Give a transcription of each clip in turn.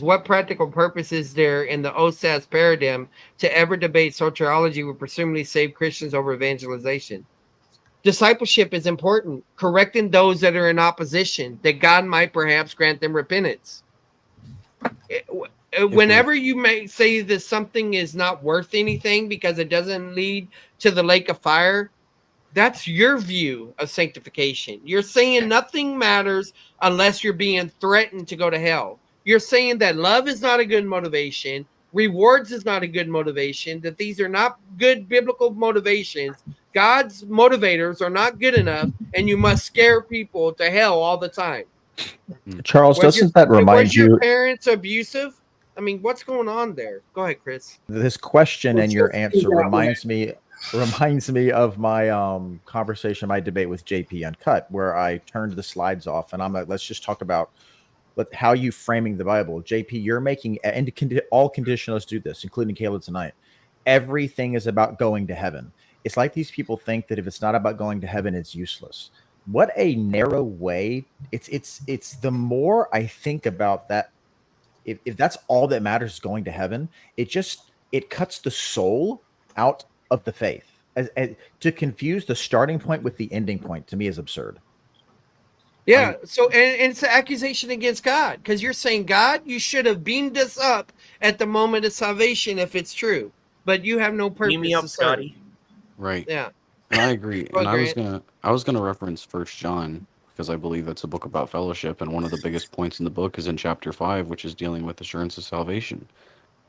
What practical purpose is there in the OSAS paradigm to ever debate soteriology with presumably saved Christians over evangelization? Discipleship is important, correcting those that are in opposition, that God might perhaps grant them repentance. If we're Whenever you may say that something is not worth anything because it doesn't lead to the lake of fire, that's your view of sanctification. You're saying nothing matters unless you're being threatened to go to hell. You're saying that love is not a good motivation, rewards is not a good motivation, that these are not good biblical motivations. God's motivators are not good enough, and you must scare people to hell all the time. mm, Charles, Was your doesn't that remind was your you parents abusive? I mean, what's going on there? Go ahead, Chris. this question and Let's your just put it answer that way. reminds me of my conversation, my debate with JP Uncut, where I turned the slides off and I'm like, let's just talk about how you framing the Bible. JP, you're making, and all conditionalists do this, including Caleb tonight. Everything is about going to heaven. It's like these people think that if it's not about going to heaven, it's useless. What a narrow way. It's the more I think about that, if that's all that matters is going to heaven, it cuts the soul out of the faith. As to confuse the starting point with the ending point to me is absurd. Yeah. I So, and it's an accusation against God because you're saying, God, you should have beamed us up at the moment of salvation if it's true, but you have no Beam me purpose to up, serve. Scotty. right, Yeah. and I agree. Go And ahead, Grant. I was gonna reference First John because I believe that's a book about fellowship, and one of the biggest points in the book is in chapter 5, which is dealing with assurance of salvation.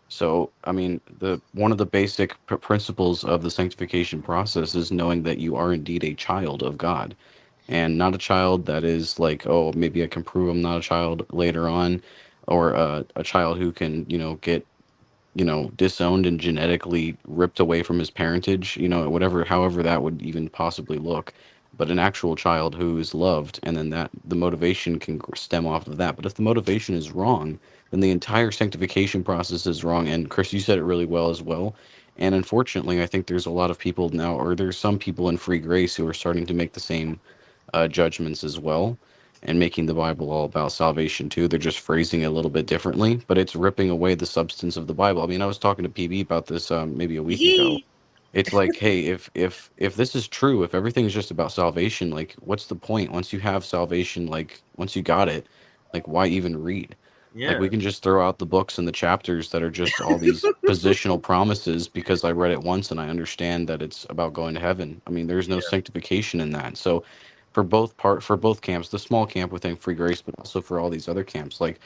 So, I mean, the one of the basic principles of the sanctification process is knowing that you are indeed a child of God, and not a child that is like, oh, maybe I can prove I'm not a child later on, or a child who can, get, disowned and genetically ripped away from his parentage, whatever, however that would even possibly look. But an actual child who is loved, and then that the motivation can stem off of that. But if the motivation is wrong, then the entire sanctification process is wrong. And Chris, you said it really well as well. And unfortunately, I think there's a lot of people now, or there's some people in free grace who are starting to make the same judgments as well, and making the Bible all about salvation too. They're just phrasing it a little bit differently, but it's ripping away the substance of the Bible. I mean, I was talking to PB about this maybe a week ago. Yee. It's like, hey, if this is true, if everything is just about salvation, like, what's the point once you have salvation? Like, once you got it, like, why even read? Like, Yeah. we can just throw out the books and the chapters that are just all these positional promises because I read it once and I understand that it's about going to heaven. I mean, there's no Yeah. sanctification in that. So for both camps, the small camp within free grace, but also for all these other camps, like,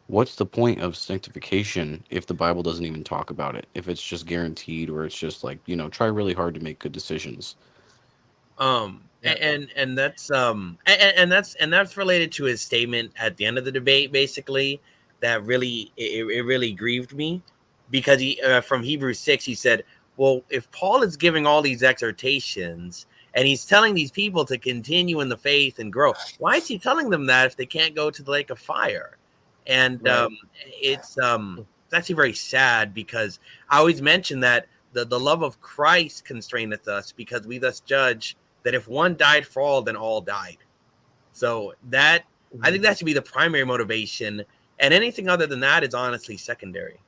what's the point of sanctification if the Bible doesn't even talk about it? If it's just guaranteed, or it's just like, try really hard to make good decisions. Yeah. And that's and that's related to his statement at the end of the debate, basically. That really it really grieved me, because he from Hebrews 6, he said, well, if Paul is giving all these exhortations and he's telling these people to continue in the faith and grow, why is he telling them that if they can't go to the lake of fire? And Right. it's actually very sad, because I always mention that the love of Christ constraineth us, because we thus judge that if one died for all, then all died. So that, I think that should be the primary motivation, and anything other than that is honestly secondary.